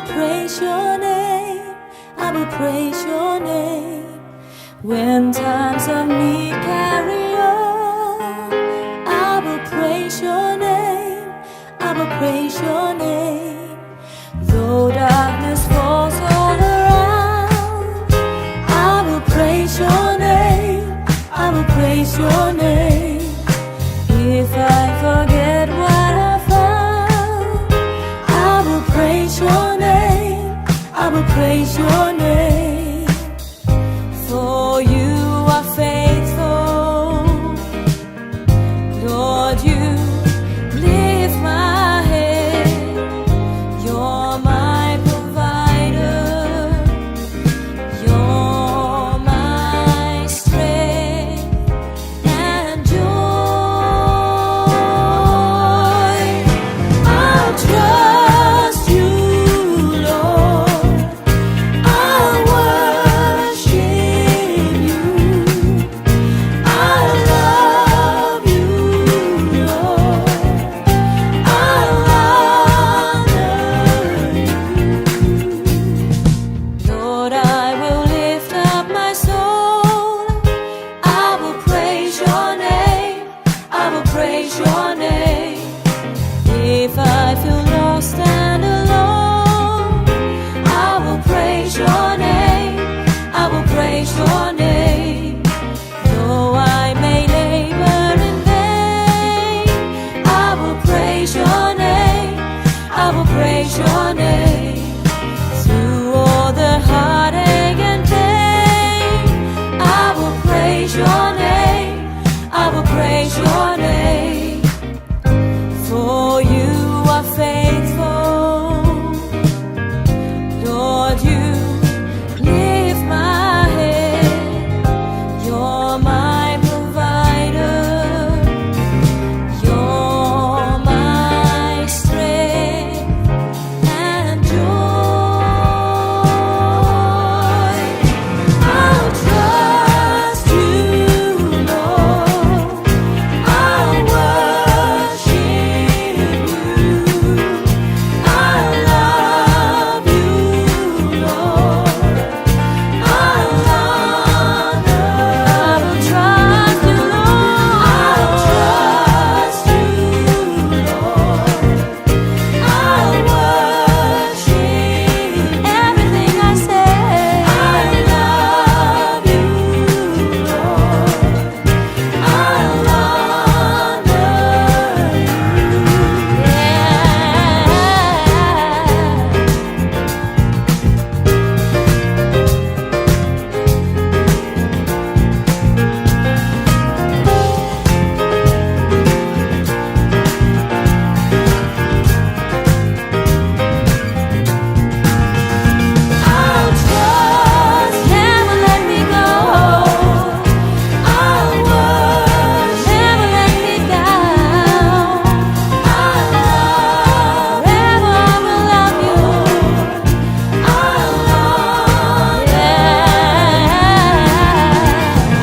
will praise your name, I will praise your name. When times of need carry on, I will praise your name, I will praise your name. Though darkness falls all around, I will praise your name, I will praise your name. If I forget what I found, I will praise your name, I will praise your name. For you are faithful, Lord, you lift my head. You're my provider, you're my strength and joy. I'll trust you, Lord, I'll worship you, I'll love you, Lord, I'll honor you. Lord, I will lift up my soul, I will praise your name, I will praise your name. If I feel lost and alone, I will praise your name, I will praise your name. Though I may labor in vain, I will praise your name, I will praise your name. Through all the heartache and pain, I will praise your name, I will praise your name. For you are faithful, Lord, you lift my head. You're my provider, you're my strength and joy. I'll trust you, Lord, I'll worship you, I'll love you, Lord, I'll honor. I will trust you, Lord, I'll trust you, Lord, I'll worship everything I say. I love you, Lord, I'll honor you. I'll trust, never let me go. I'll worship, never let me down. I'll love, forever I will love you. I'll love,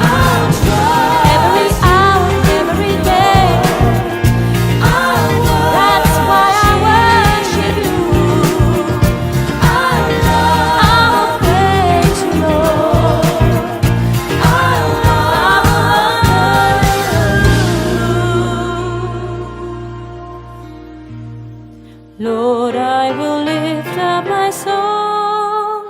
I'll trust every hour, every day. I'll worship, that's why I worship you. I'll love, I will praise you, Lord. I'll honor you. Lord, I will lift up my song,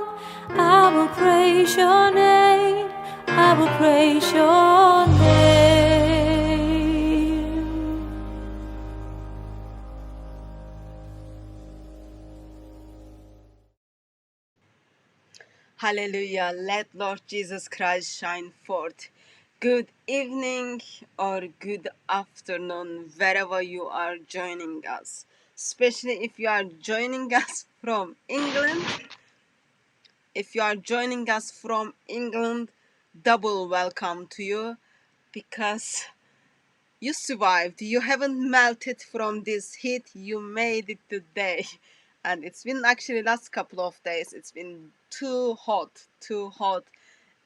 I will praise your name, I will praise your name. Hallelujah. Let Lord Jesus Christ shine forth. Good evening or good afternoon, wherever you are joining us. Especially if you are joining us from England. If you are joining us from England, double welcome to you because you survived. You haven't melted from this heat. You made it today. And it's been actually last couple of days. It's been too hot, too hot.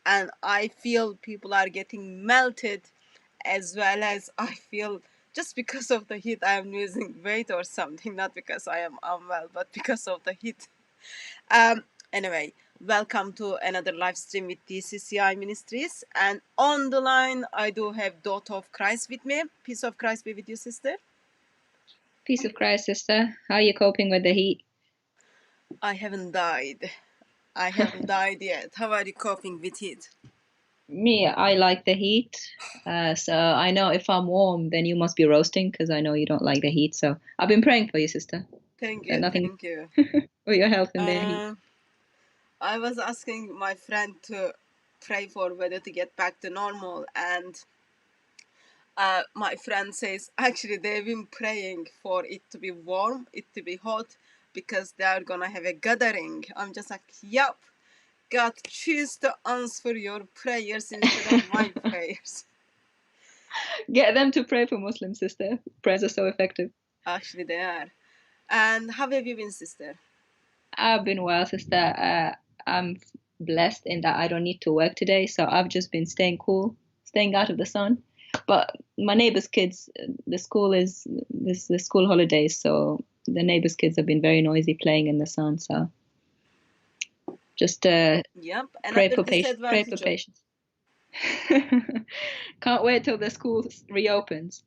And I feel people are getting melted, as well as I feel just because of the heat I am losing weight or something. Not because I am unwell, but because of the heat. Anyway, welcome to another live stream with TCCI Ministries. And on the line, I do have Daughter of Christ with me. Peace of Christ be with you, sister. Peace of Christ, sister. How are you coping with the heat? I haven't died. I haven't died yet. How are you coping with it? Me, I like the heat. So I know if I'm warm, then you must be roasting because I know you don't like the heat. So I've been praying for you, sister. Thank That you, nothing thank you. for your health in the heat. I was asking my friend to pray for weather to get back to normal, and my friend says actually they've been praying for it to be warm, it to be hot, because they are gonna have a gathering. I'm just like, yep, God, choose to answer your prayers instead of my prayers. Get them to pray for Muslims, sister. Prayers are so effective. Actually, they are. And how have you been, sister? I've been well, sister. I'm blessed in that I don't need to work today, so I've just been staying cool, staying out of the sun. But my neighbor's kids, the school is the school holidays, so the neighbor's kids have been very noisy playing in the sun. So just Yep, pray another for patience. Pray for disadvantage of patience. Can't wait till the school reopens.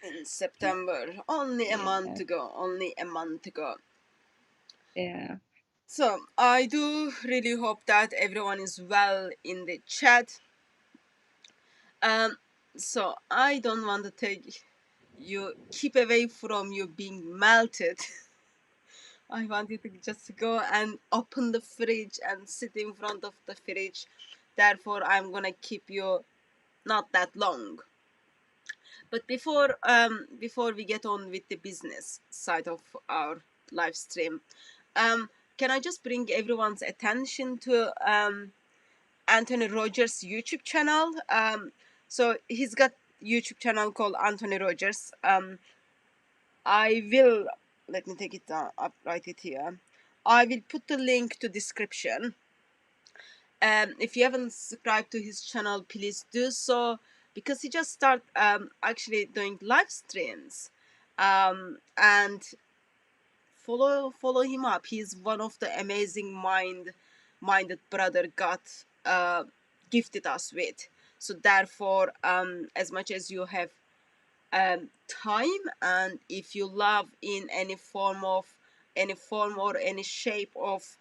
in September. Only a Yeah, month to go. Only a month to go. yeah. So I do really hope that everyone is well in the chat. So I don't want to take you keep away from you being melted. I want you to just go and open the fridge and sit in front of the fridge. Therefore, I'm gonna keep you not that long. But before we get on with the business side of our live stream, can I just bring everyone's attention to Anthony Rogers' YouTube channel? So he's got YouTube channel called Anthony Rogers. I will let me take it down. I'll write it here. I will put the link to description. If you haven't subscribed to his channel, please do so, because he just started actually doing live streams, and follow him up. He's one of the amazing minded brother God gifted us with. So therefore, as much as you have time, and if you love in any form or any shape of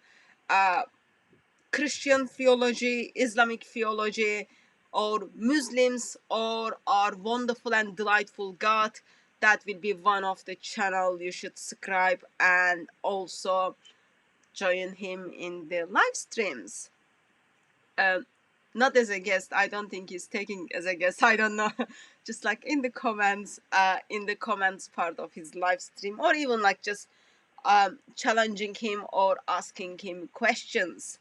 Christian theology, Islamic theology, or Muslims, or our wonderful and delightful God, that will be one of the channel you should subscribe and also join him in the live streams. Not as a guest. I don't think he's taking as a guest. I don't know. Just like in the comments part of his live stream, or even like just challenging him or asking him questions.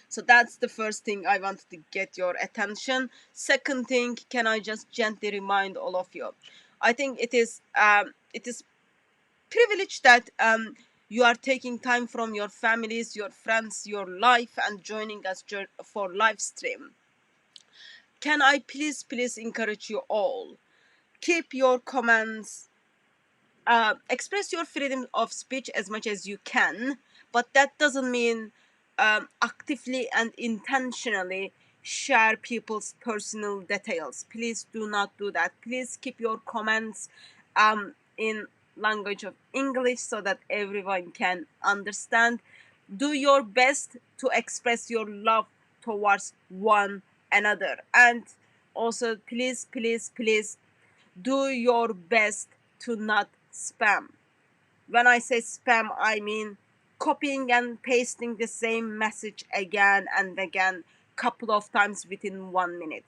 So that's the first thing I wanted to get your attention. Second thing, can I just gently remind all of you? I think it is privilege that you are taking time from your families, your friends, your life, and joining us for live stream. Can I please encourage you all? Keep your comments, express your freedom of speech as much as you can, but that doesn't mean actively and intentionally share people's personal details. Please do not do that. Please keep your comments in language of English so that everyone can understand. Do your best to express your love towards one another, and also please do your best to not spam. When I say spam, I mean copying and pasting the same message again and again, couple of times within 1 minute.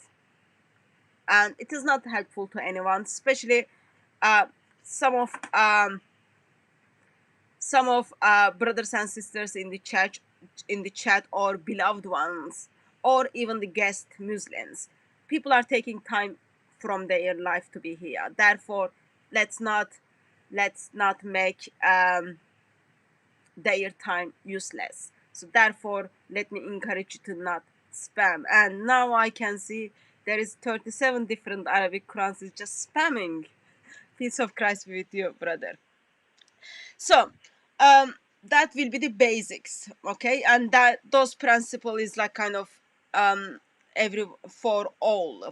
And it is not helpful to anyone, especially some of brothers and sisters in the chat, or beloved ones, or even the guest Muslims. People are taking time from their life to be here. Therefore, let's not make their time useless. So therefore, let me encourage you to not spam. And now I can see there is 37 different Arabic Qurans is just spamming. Peace of Christ be with you, brother. So, that will be the basics, okay? And that those principle is like kind of every for all.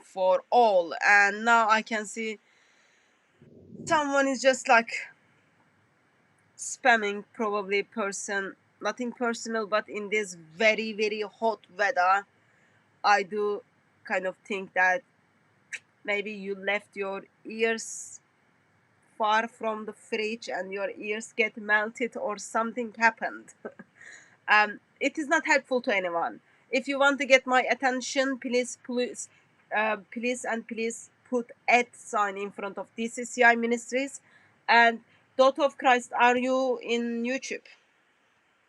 And now I can see someone is just like spamming, probably person, nothing personal, but in this very very hot weather, I do kind of think that maybe you left your ears far from the fridge and your ears get melted or something happened. It is not helpful to anyone. If you want to get my attention, please put @ in front of DCCI Ministries. And Daughter of Christ, are you in YouTube?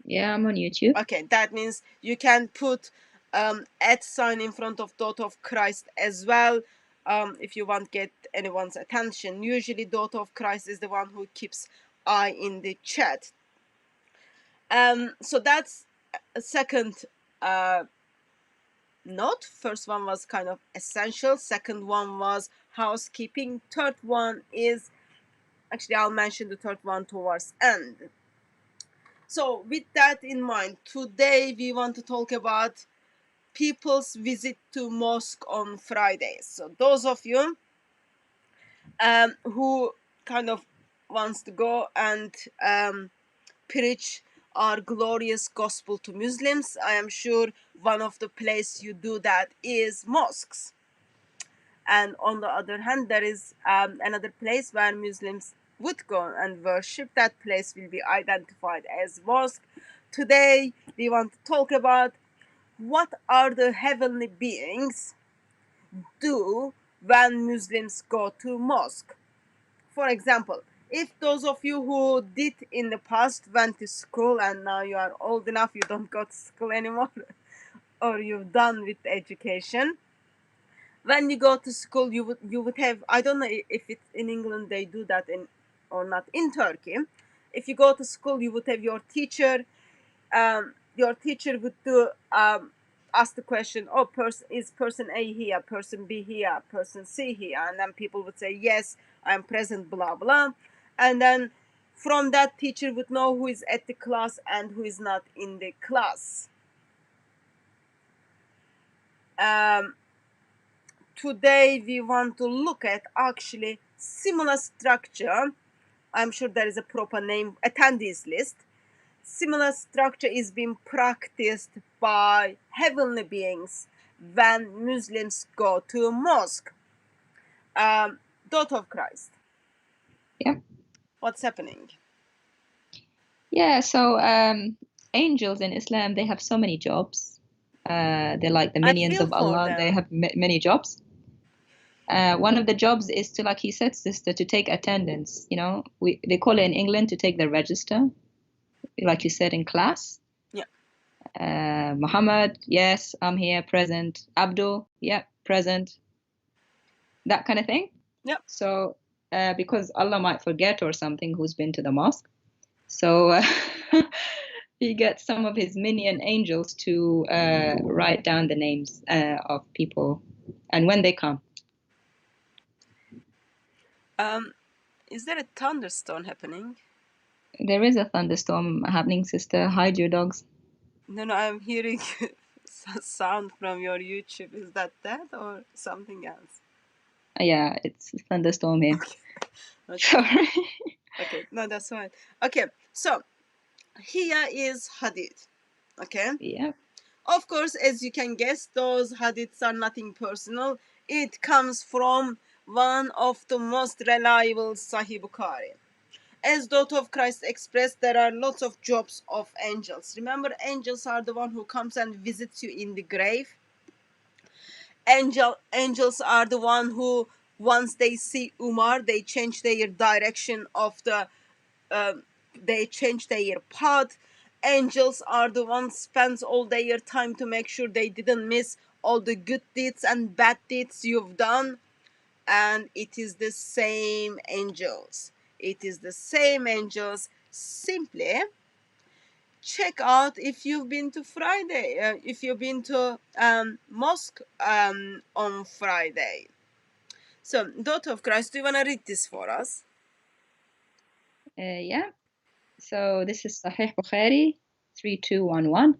Yeah, I'm on YouTube. Okay, that means you can put @ in front of Daughter of Christ as well. If you want to get anyone's attention, usually Daughter of Christ is the one who keeps eye in the chat. So that's a second note. First one was kind of essential. Second one was housekeeping. Third one is, actually I'll mention the third one towards end. So with that in mind, today we want to talk about people's visit to mosque on Fridays. So those of you who kind of wants to go and preach our glorious gospel to Muslims, I am sure one of the place you do that is mosques. And on the other hand, there is another place where Muslims would go and worship. That place will be identified as mosque. Today we want to talk about what are the heavenly beings do when Muslims go to mosque. For example, if those of you who did in the past went to school and now you are old enough, you don't go to school anymore, or you've done with education, when you go to school, you would have, I don't know if it's in England they do that in or not, in Turkey. If you go to school, you would have your teacher. Your teacher would do ask the question, oh, is person A here, person B here, person C here, and then people would say yes, I'm present, blah blah, and then from that teacher would know who is at the class and who is not in the class. Today we want to look at actually similar structure. I'm sure there is a proper name, attendees list. Similar structure is being practiced by heavenly beings when Muslims go to a mosque. Daughter of Christ. Yeah. What's happening? Yeah, so angels in Islam, they have so many jobs. They're like the I minions feel of for Allah. They them. have many jobs. One of the jobs is to, like he said, sister, to take attendance. You know, they call it in England to take the register, like you said in class. Yeah. Muhammad, yes, I'm here, present. Abdul, yeah, present. That kind of thing. Yeah. So, because Allah might forget or something who's been to the mosque, so he gets some of his minion angels to write down the names of people and when they come. Is there a thunderstorm happening? There is a thunderstorm happening, sister. Hide your dogs. No, I'm hearing sound from your YouTube. Is that or something else? Yeah, it's a thunderstorm here. Okay. Sorry. Okay, no, that's fine. Okay, so here is hadith. Okay. Yeah. Of course, as you can guess, those hadiths are nothing personal. It comes from one of the most reliable Sahih Bukhari. As Daughter of Christ expressed, there are lots of jobs of angels. Remember, angels are the one who comes and visits you in the grave. Angels are the one who, once they see Umar, they change their direction of the, they change their path. Angels are the ones spends all their time to make sure they didn't miss all the good deeds and bad deeds you've done. And it is the same angels. It is the same angels. Simply check out if you've been to Friday, if you've been to mosque on Friday. So, Daughter of Christ, do you want to read this for us? Yeah. So this is Sahih Bukhari 3211.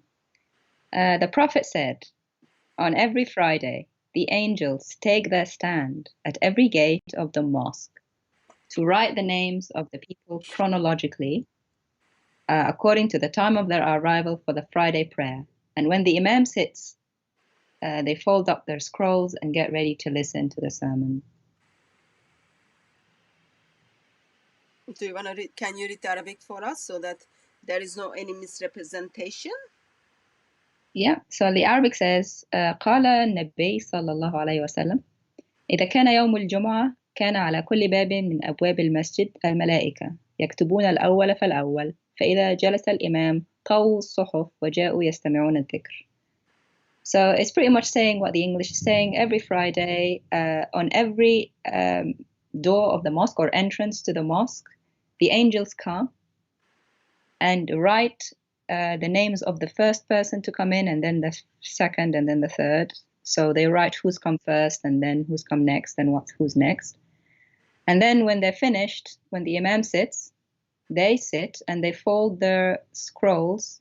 The Prophet said, on every Friday, the angels take their stand at every gate of the mosque to write the names of the people chronologically according to the time of their arrival for the Friday prayer. And when the Imam sits, they fold up their scrolls and get ready to listen to the sermon. Do you want to read? Can you read Arabic for us so that there is no any misrepresentation? Yeah, so the Arabic says, قال النبي صلى الله عليه وسلم إذا كان يوم الجمعة كان على كل باب من أبواب المسجد الملائكة يكتبون الأول فالأول فإذا جلس الإمام طووا الصحف وجاءوا يستمعون الذكر. So it's pretty much saying what the English is saying. Every Friday, on every door of the mosque or entrance to the mosque, the angels come and write the names of the first person to come in, and then the second, and then the third. So they write who's come first, and then who's come next, and who's next. And then when they're finished, when the Imam sits, they sit and they fold their scrolls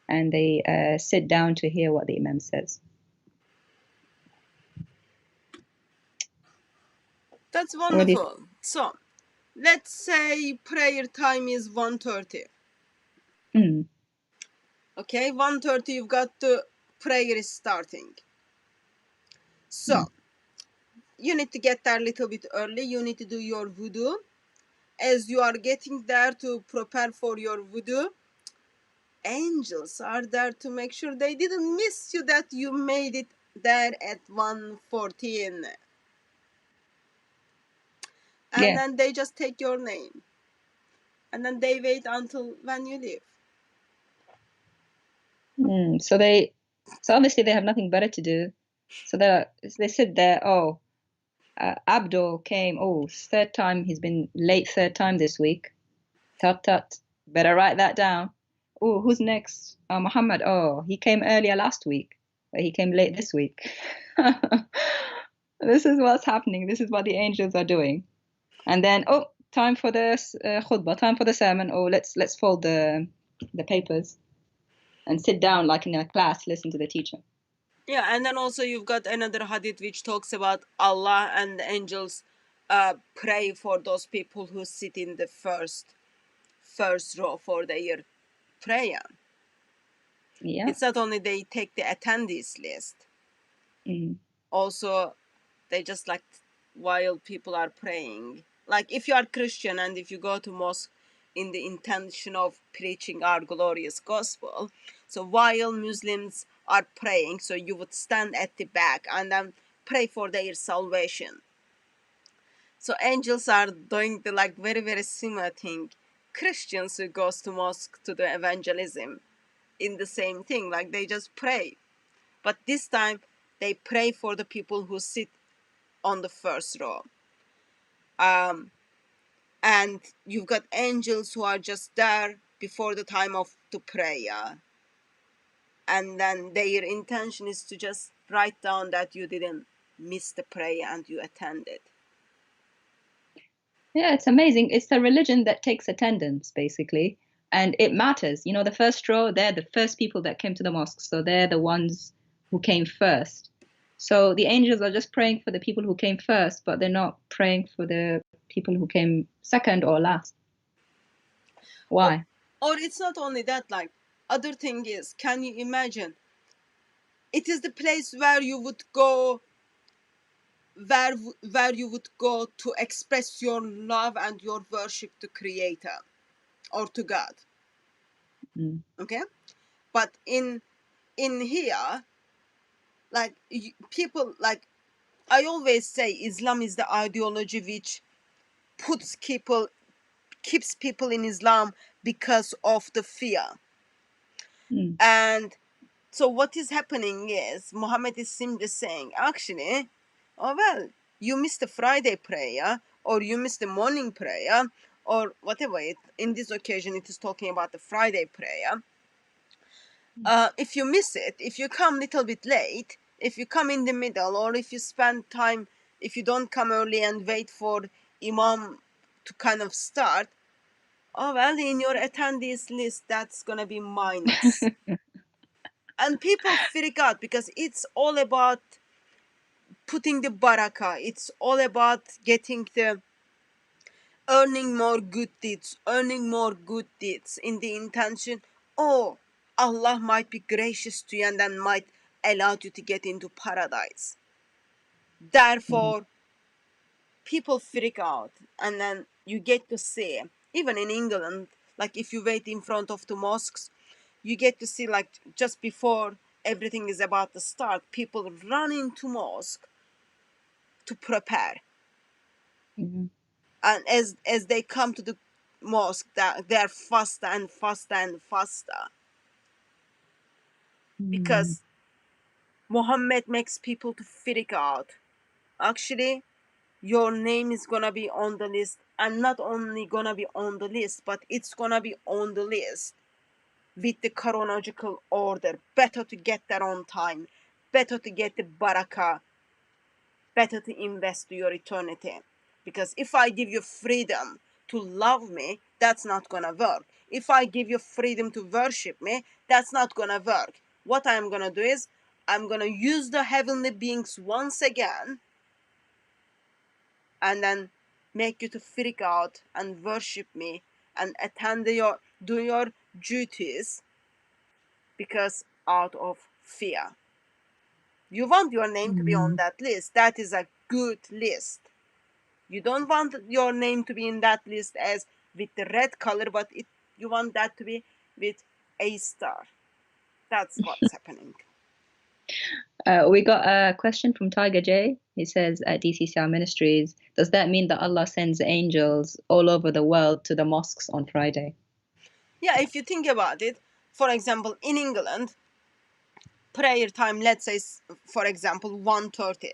and they sit down to hear what the Imam says. That's wonderful. So, let's say prayer time is 1:30. Mm. Okay, 1:30 you've got the prayer is starting. So, you need to get there a little bit early. You need to do your wudu. As you are getting there to prepare for your wudu, angels are there to make sure they didn't miss you, that you made it there at 1:14. And Yeah. then they just take your name. And then they wait until when you leave. So obviously they have nothing better to do. So they sit there. Oh, Abdul came. Oh, third time he's been late. Third time this week. Tut tut. Better write that down. Oh, who's next? Muhammad. Oh, he came earlier last week, but he came late this week. This is what's happening. This is what the angels are doing. And then, oh, time for the khutbah. Time for the sermon. Oh, let's fold the papers and sit down like in a class, listen to the teacher. Yeah, and then also you've got another hadith which talks about Allah and the angels pray for those people who sit in the first row for their prayer. Yeah. It's not only they take the attendees list, also they just like while people are praying. Like if you are Christian and if you go to mosque in the intention of preaching our glorious gospel, so while Muslims are praying, so you would stand at the back and then pray for their salvation. So angels are doing the like very very similar thing. Christians who goes to mosque to the evangelism in the same thing, like they just pray, but this time they pray for the people who sit on the first row. And you've got angels who are just there before the time of the prayer, and then their intention is to just write down that you didn't miss the prayer and you attended. Yeah, it's amazing. It's a religion that takes attendance, basically, and it matters. You know, the first row, they're the first people that came to the mosque, so they're the ones who came first. So the angels are just praying for the people who came first, but they're not praying for the people who came second or last. Why? Or it's not only that, like other thing is, can you imagine, it is the place where you would go, where you would go to express your love and your worship to Creator or to God. Okay, but in here, like people, like I always say, Islam is the ideology which keeps people in Islam because of the fear. And so what is happening is Muhammad is simply saying, actually, oh well, you missed the Friday prayer or you missed the morning prayer or whatever. In this occasion, it is talking about the Friday prayer. If you miss it, if you come a little bit late, if you come in the middle, or if you spend time, if you don't come early and wait for Imam to kind of start, Oh, well, in your attendees list, that's gonna be minus. And people freak out because it's all about putting the baraka. It's all about getting the earning more good deeds, earning more good deeds in the intention, oh, Allah might be gracious to you and then might allow you to get into paradise. Therefore, people freak out, and then you get to see, even in England, like if you wait in front of the mosques, you get to see, like, just before everything is about to start, people run into mosque to prepare. And as they come to the mosque, they're faster and faster and faster, because Muhammad makes people to freak out. Actually, your name is gonna be on the list, and not only gonna be on the list, but it's gonna be on the list with the chronological order. Better to get there on time, better to get the barakah, better to invest your eternity. Because if I give you freedom to love me, that's not gonna work. If I give you freedom to worship me, that's not gonna work. What I'm gonna do is, I'm gonna use the heavenly beings once again, and then make you to freak out and worship me and attend your do your duties, because out of fear. You want your name to be on that list. That is a good list. You don't want your name to be in that list as with the red color, but you want that to be with a star. That's what's happening. We got a question from Tiger J. He says at DCCR Ministries, does that mean that Allah sends angels all over the world to the mosques on Friday? Yeah, if you think about it, for example, in England, prayer time, let's say, for example, 1:30.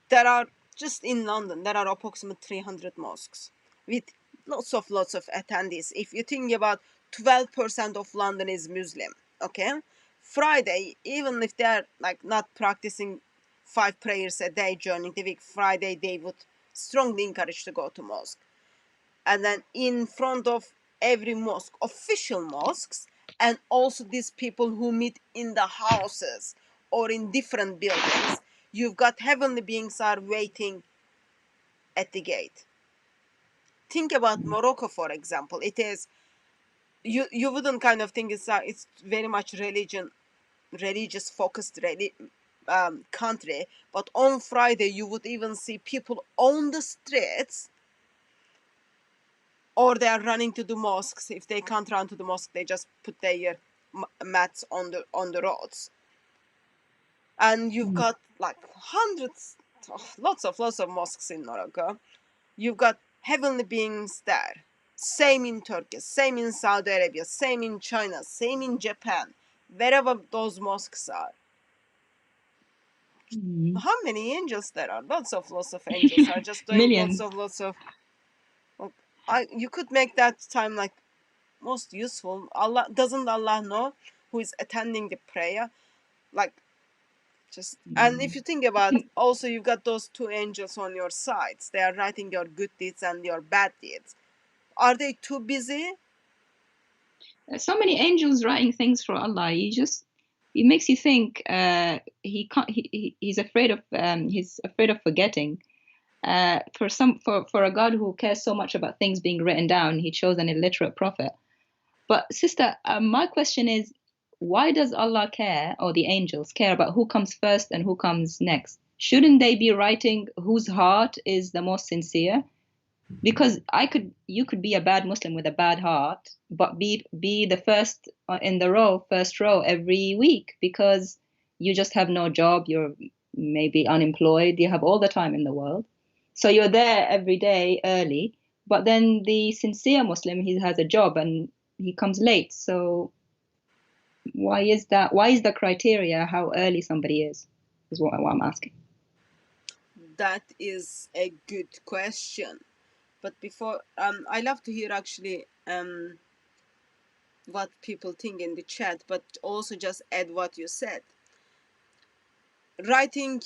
There are, just in London, there are approximately 300 mosques with lots of attendees. If you think about 12% of London is Muslim, okay? Friday, even if they're like not practicing 5 prayers a day during the week, Friday they would strongly encourage to go to mosque. And then in front of every mosque, official mosques, and also these people who meet in the houses or in different buildings, you've got heavenly beings are waiting at the gate. Think about Morocco, for example. It is, you wouldn't kind of think it's very much religious focused country, but on Friday you would even see people on the streets, or they are running to the mosques. If they can't run to the mosque, they just put their mats on the roads. And you've got like hundreds, lots of mosques in Morocco. You've got heavenly beings there. Same in Turkey, same in Saudi Arabia, same in China, same in Japan. Wherever those mosques are. How many angels there are? Lots of angels are just doing Millions. lots of. You could make that time like most useful. Doesn't Allah know who is attending the prayer? Like, just, and if you think about, also you've got those 2 angels on your sides. They are writing your good deeds and your bad deeds. Are they too busy? So many angels writing things for Allah. It makes you think he can't. He's afraid of forgetting. For a God who cares so much about things being written down, he chose an illiterate prophet. But sister, my question is, why does Allah care, or the angels care about who comes first and who comes next? Shouldn't they be writing whose heart is the most sincere? Because you could be a bad Muslim with a bad heart, but be the first in the first row every week, because you just have no job, you're maybe unemployed, you have all the time in the world, so you're there every day early. But then the sincere Muslim, he has a job and he comes late. So why is that? Why is the criteria how early somebody is what I'm asking. That is a good question. But before, I love to hear actually what people think in the chat, but also just add what you said. Writing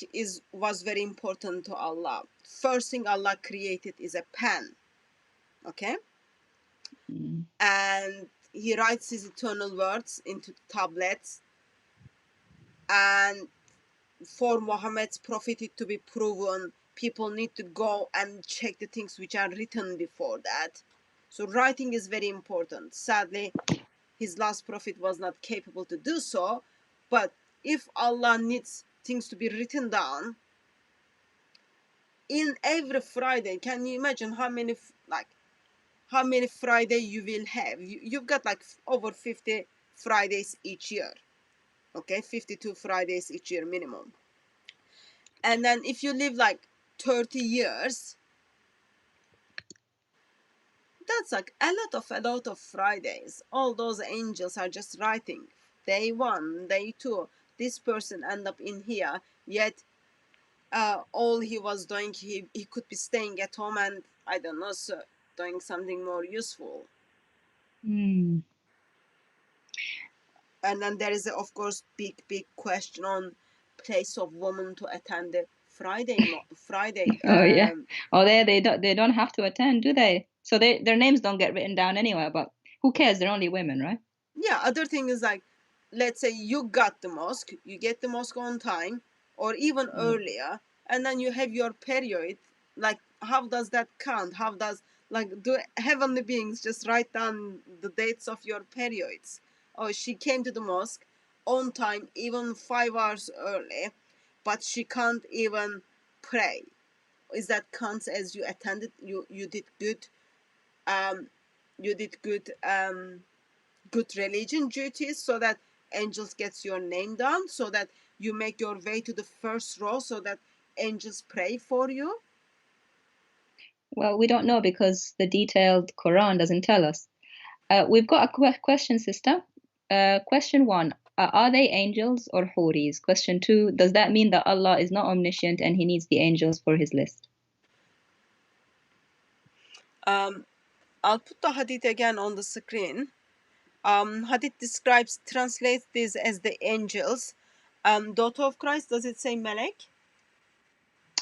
was very important to Allah. First thing Allah created is a pen. Okay? and he writes his eternal words into tablets. And for Muhammad's prophet to be proven, people need to go and check the things which are written before that. So writing is very important. Sadly, his last prophet was not capable to do so. But if Allah needs things to be written down, in every Friday, can you imagine how many Friday you will have? You've got like over 50 Fridays each year. Okay, 52 Fridays each year minimum. And then if you live like 30 years, that's like a lot of Fridays. All those angels are just writing. Day 1, day 2, this person end up in here, yet all he was doing, he could be staying at home and, I don't know, so doing something more useful. Mm. And then there is, of course, big question on place of woman to attend the Friday. Oh yeah. Oh, they don't have to attend, do they? So their names don't get written down anywhere. But who cares? They're only women, right? Yeah. Other thing is like, let's say you got the mosque, you get the mosque on time, or even earlier, and then you have your period. Like, how does that count? How does, like, do heavenly beings just write down the dates of your periods? Oh, she came to the mosque on time, even 5 hours early, but she can't even pray. Is that counts as you attended? You did good. You did good religion duties, so that angels gets your name down, so that you make your way to the first row, so that angels pray for you. Well, we don't know because the detailed Quran doesn't tell us. We've got a question, sister. Question 1, are they angels or houris? Question 2, does that mean that Allah is not omniscient and he needs the angels for his list? I'll put the hadith again on the screen. Hadith translates this as the angels. Daughter of Christ, does it say Malek?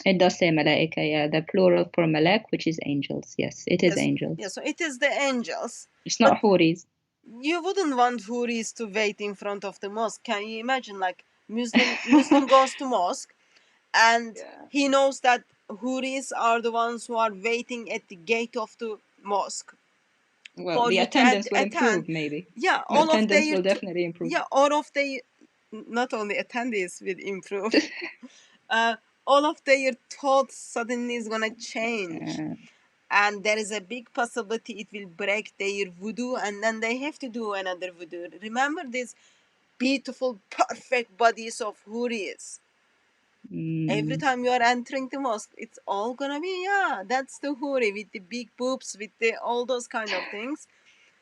It does say malaika, yeah. The plural for malak, which is angels. Yes, it is angels. Yeah, so it is the angels. It's not houris. You wouldn't want houris to wait in front of the mosque. Can you imagine, like, Muslim goes to mosque, and he knows that houris are the ones who are waiting at the gate of the mosque. Well, the attendance will improve, maybe. Yeah, the attendance will definitely improve. Yeah, all of the, not only attendance will improve, all of their thoughts suddenly is gonna change. And there is a big possibility it will break their voodoo, and then they have to do another voodoo. Remember these beautiful, perfect bodies of houris. Every time you are entering the mosque, it's all gonna be, yeah, that's the houri with the big boobs, with the all those kind of things.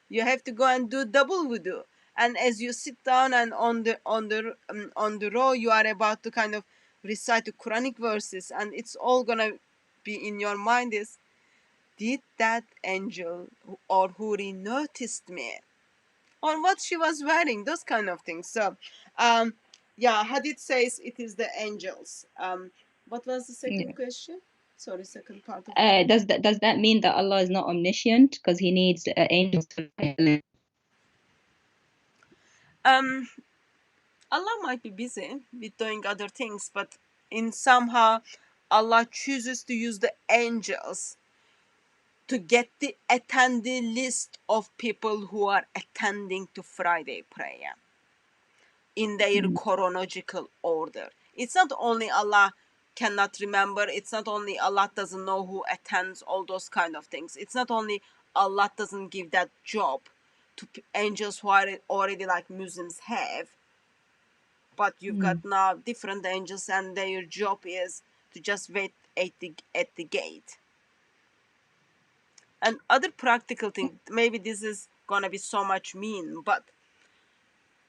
You have to go and do double wudu. And as you sit down and on the row, you are about to kind of recite the Quranic verses, and it's all gonna be in your mind is, did that angel or Huri noticed me? Or what she was wearing, those kind of things. So, yeah, Hadith says it is the angels. What was the second question? Sorry, second part of it. Does that mean that Allah is not omniscient because he needs angels to Allah might be busy with doing other things, but in somehow Allah chooses to use the angels to get the attendee list of people who are attending to Friday prayer in their chronological order. It's not only Allah cannot remember, it's not only Allah doesn't know who attends, all those kind of things. It's not only Allah doesn't give that job to angels who are already like Muslims have, but you've got now different angels, and their job is to just wait at the gate. And other practical thing, maybe this is gonna be so much mean, but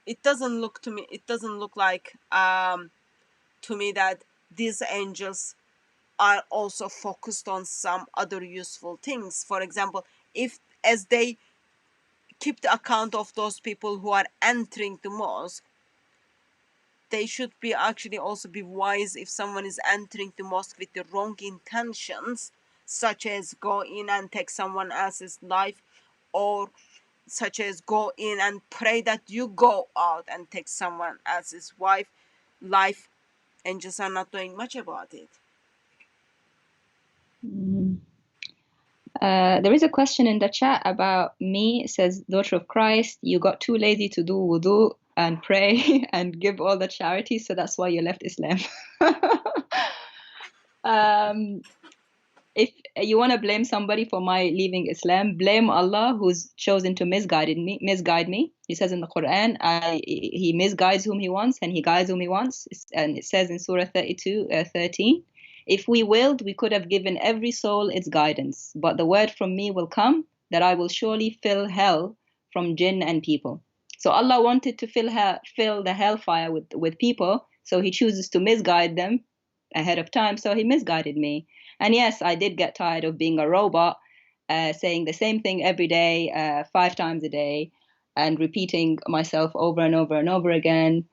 it doesn't look like to me that these angels are also focused on some other useful things. For example, if as they keep the account of those people who are entering the mosque, they should be actually also be wise if someone is entering the mosque with the wrong intentions, such as go in and take someone else's life, or such as go in and pray that you go out and take someone else's wife, life, angels are not doing much about it. Mm. There is a question in the chat about me. It says, daughter of Christ, you got too lazy to do wudu and pray and give all the charities, so that's why you left Islam. um, if you want to blame somebody for my leaving Islam, blame Allah, who's chosen to misguide me. He says in the Quran, he misguides whom he wants and he guides whom he wants. And it says in Surah 32, 13, if we willed, we could have given every soul its guidance. But the word from me will come that I will surely fill hell from jinn and people. So Allah wanted to fill the hellfire with people. So he chooses to misguide them ahead of time. So he misguided me. And yes, I did get tired of being a robot, saying the same thing every day, 5 times a day, and repeating myself over and over and over again,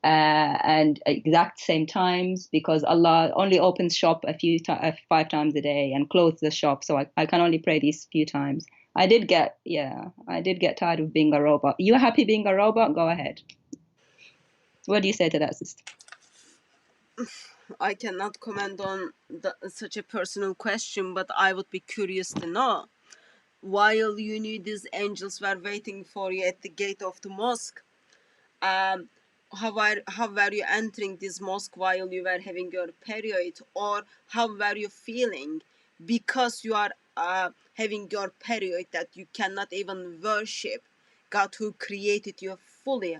and exact same times, because Allah only opens shop 5 times a day and closes the shop, so I can only pray these few times. I did get tired of being a robot. You happy being a robot? Go ahead. What do you say to that, sister? I cannot comment on such a personal question, but I would be curious to know. While you knew these angels were waiting for you at the gate of the mosque, how were you entering this mosque while you were having your period, or how were you feeling because you are having your period that you cannot even worship God who created you fully?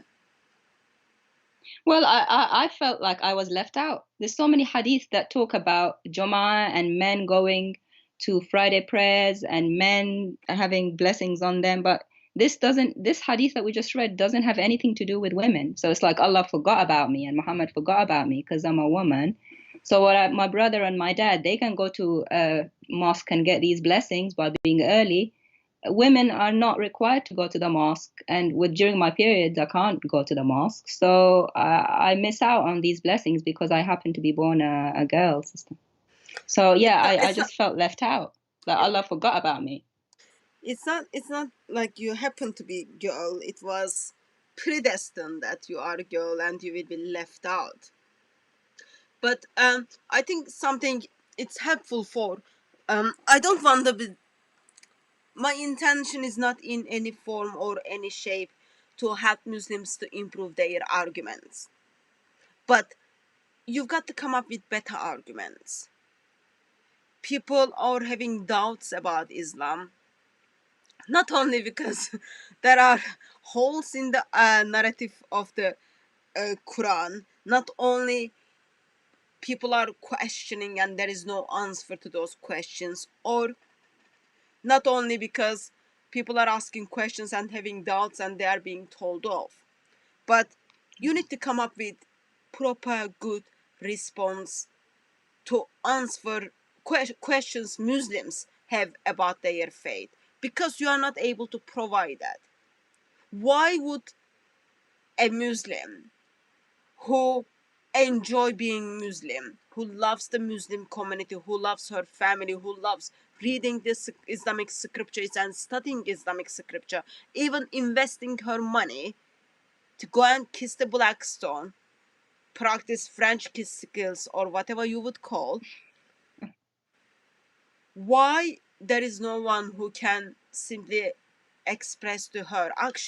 Well, I felt like I was left out. There's so many hadith that talk about Jum'ah and men going to Friday prayers and men having blessings on them, but this hadith that we just read doesn't have anything to do with women. So it's like Allah forgot about me and Muhammad forgot about me because I'm a woman. So my brother and my dad, they can go to a mosque and get these blessings by being early. Women are not required to go to the mosque, and during my periods I can't go to the mosque, so I miss out on these blessings because I happen to be born a girl, sister. So yeah, I just felt left out, that Allah forgot about me. It's not like you happen to be girl. It was predestined that you are a girl and you will be left out. But I think something it's helpful for. I don't want to be. My intention is not in any form or any shape to help Muslims to improve their arguments. But you've got to come up with better arguments. People are having doubts about Islam, not only because there are holes in the narrative of the Quran, not only people are questioning and there is no answer to those questions, or not only because people are asking questions and having doubts and they are being told off, but you need to come up with proper good response to answer questions Muslims have about their faith, because you are not able to provide that. Why would a Muslim who enjoy being Muslim, who loves the Muslim community, who loves her family, who loves reading this Islamic scriptures and studying Islamic scripture, even investing her money to go and kiss the black stone, practice French kiss skills or whatever you would call, why there is no one who can simply express to her, actually